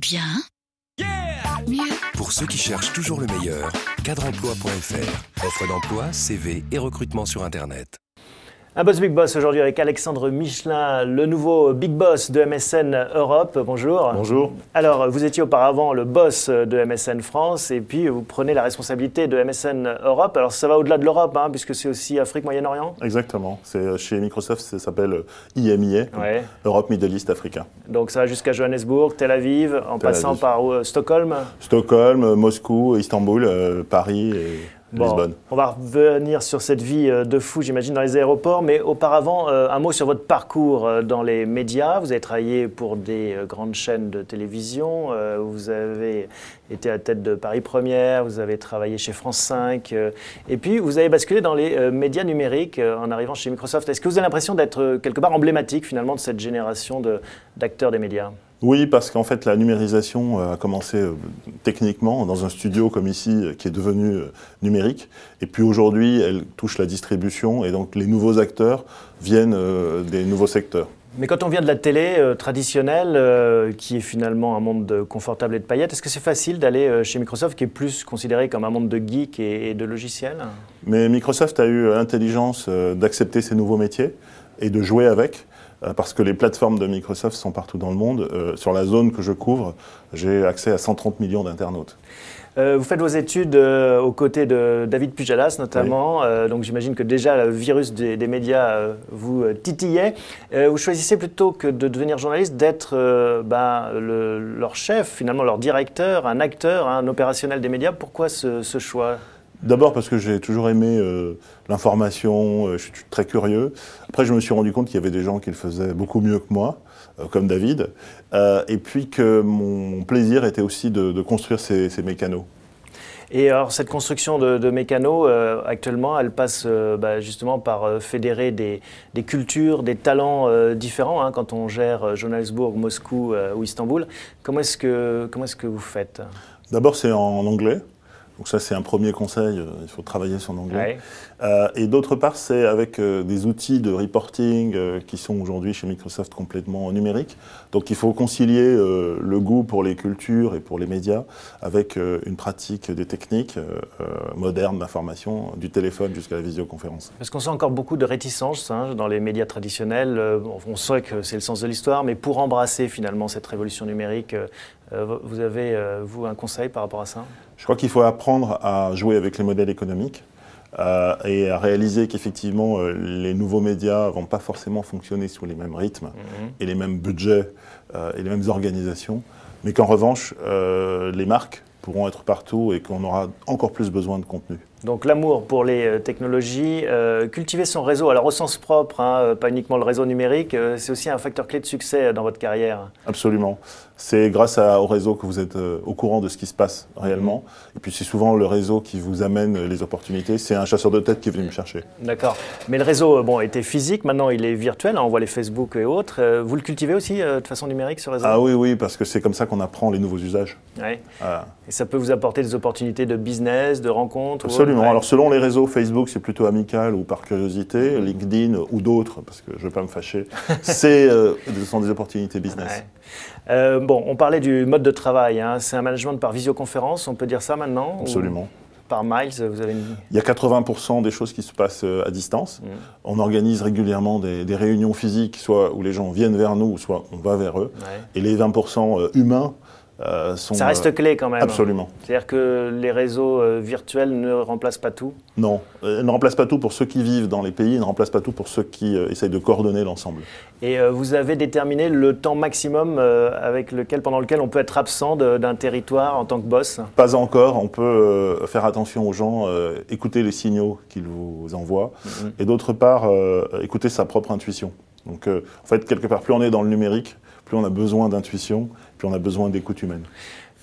Bien. Mieux. Pour ceux qui cherchent toujours le meilleur, cadreemploi.fr. Offre d'emploi, CV et recrutement sur Internet. Un Boss Big Boss aujourd'hui avec Alexandre Michelin, le nouveau Big Boss de MSN Europe. Bonjour. Bonjour. Alors, vous étiez auparavant le boss de MSN France et puis vous prenez la responsabilité de MSN Europe. Alors, ça va au-delà de l'Europe, puisque c'est aussi Afrique, Moyen-Orient. Exactement. C'est, chez Microsoft, ça s'appelle IMIA, Ouais. Europe, Middle East, Africa. Donc, ça va jusqu'à Johannesburg, Tel Aviv, en passant par Stockholm. Stockholm, Moscou, Istanbul, Paris et Lisbonne. On va revenir sur cette vie de fou, j'imagine, dans les aéroports. Mais auparavant, un mot sur votre parcours dans les médias. Vous avez travaillé pour des grandes chaînes de télévision. Vous avez été à la tête de Paris Première. Vous avez travaillé chez France 5. Et puis, vous avez basculé dans les médias numériques en arrivant chez Microsoft. Est-ce que vous avez l'impression d'être quelque part emblématique, finalement, de cette génération d'acteurs des médias ? Oui, parce qu'en fait, la numérisation a commencé techniquement dans un studio comme ici, qui est devenu numérique. Et puis aujourd'hui, elle touche la distribution et donc les nouveaux acteurs viennent des nouveaux secteurs. Mais quand on vient de la télé traditionnelle, qui est finalement un monde confortable et de paillettes, est-ce que c'est facile d'aller chez Microsoft, qui est plus considéré comme un monde de geeks et de logiciels ? Mais Microsoft a eu l'intelligence d'accepter ces nouveaux métiers et de jouer avec. Parce que les plateformes de Microsoft sont partout dans le monde. Sur la zone que je couvre, j'ai accès à 130 millions d'internautes. Vous faites vos études aux côtés de David Pujadas notamment, oui. Donc j'imagine que déjà le virus des médias vous titillait. Vous choisissez plutôt que de devenir journaliste d'être leur chef, finalement leur directeur, un acteur, un opérationnel des médias. Pourquoi ce choix ? D'abord parce que j'ai toujours aimé l'information, je suis très curieux. Après, je me suis rendu compte qu'il y avait des gens qui le faisaient beaucoup mieux que moi, comme David. Et puis que mon plaisir était aussi de construire ces mécanos. Et alors, cette construction de mécanos, actuellement, elle passe justement par fédérer des cultures, des talents différents, quand on gère Johannesburg, Moscou ou Istanbul. Comment est-ce que vous faites ? D'abord, c'est en anglais. Donc ça, c'est un premier conseil, il faut travailler son anglais. Ouais. Et d'autre part, c'est avec des outils de reporting qui sont aujourd'hui chez Microsoft complètement numériques. Donc il faut concilier le goût pour les cultures et pour les médias avec une pratique des techniques modernes d'information, du téléphone jusqu'à la visioconférence. Parce qu'on sent encore beaucoup de réticence dans les médias traditionnels. On sait que c'est le sens de l'histoire, mais pour embrasser finalement cette révolution numérique, vous avez, vous, un conseil par rapport à ça ? Je crois qu'il faut apprendre à jouer avec les modèles économiques et à réaliser qu'effectivement, les nouveaux médias ne vont pas forcément fonctionner sous les mêmes rythmes et les mêmes budgets et les mêmes organisations, mais qu'en revanche, les marques pourront être partout et qu'on aura encore plus besoin de contenu. Donc l'amour pour les technologies, cultiver son réseau, alors au sens propre, pas uniquement le réseau numérique, c'est aussi un facteur clé de succès dans votre carrière. Absolument. C'est grâce au réseau que vous êtes au courant de ce qui se passe réellement. Et puis c'est souvent le réseau qui vous amène les opportunités. C'est un chasseur de tête qui est venu me chercher. D'accord. Mais le réseau était physique, maintenant il est virtuel, on voit les Facebook et autres. Vous le cultivez aussi de façon numérique ce réseau ? Ah oui, parce que c'est comme ça qu'on apprend les nouveaux usages. Ouais. Et ça peut vous apporter des opportunités de business, de rencontres ? Absolument. Alors selon les réseaux, Facebook c'est plutôt amical ou par curiosité, LinkedIn ou d'autres, parce que je ne veux pas me fâcher, ce sont des opportunités business. Ouais. On parlait du mode de travail, c'est un management par visioconférence, on peut dire ça maintenant ? Absolument. Par Miles, vous avez Il y a 80% des choses qui se passent à distance. On organise régulièrement des réunions physiques, soit où les gens viennent vers nous, soit on va vers eux. Ouais. Et les 20% humains sont... Ça reste clé quand même. Absolument. C'est-à-dire que les réseaux virtuels ne remplacent pas tout ? Non, ils ne remplacent pas tout pour ceux qui vivent dans les pays, ils ne remplacent pas tout pour ceux qui essayent de coordonner l'ensemble. Et vous avez déterminé le temps maximum pendant lequel on peut être absent d'un territoire en tant que boss ? Pas encore, on peut faire attention aux gens, écouter les signaux qu'ils vous envoient, et d'autre part, écouter sa propre intuition. Donc en fait, quelque part, plus on est dans le numérique, plus on a besoin d'intuition, plus on a besoin d'écoute humaine.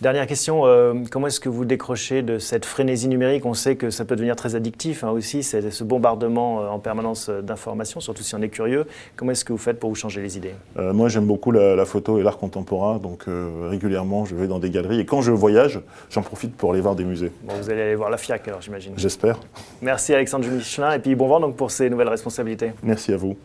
Dernière question, comment est-ce que vous décrochez de cette frénésie numérique ? On sait que ça peut devenir très addictif aussi, ce bombardement en permanence d'informations, surtout si on est curieux. Comment est-ce que vous faites pour vous changer les idées ? Moi, j'aime beaucoup la photo et l'art contemporain, donc régulièrement, je vais dans des galeries. Et quand je voyage, j'en profite pour aller voir des musées. Bon, vous allez aller voir la FIAC alors, j'imagine. J'espère. Merci Alexandre Michelin, et puis bon vent donc pour ces nouvelles responsabilités. Merci à vous.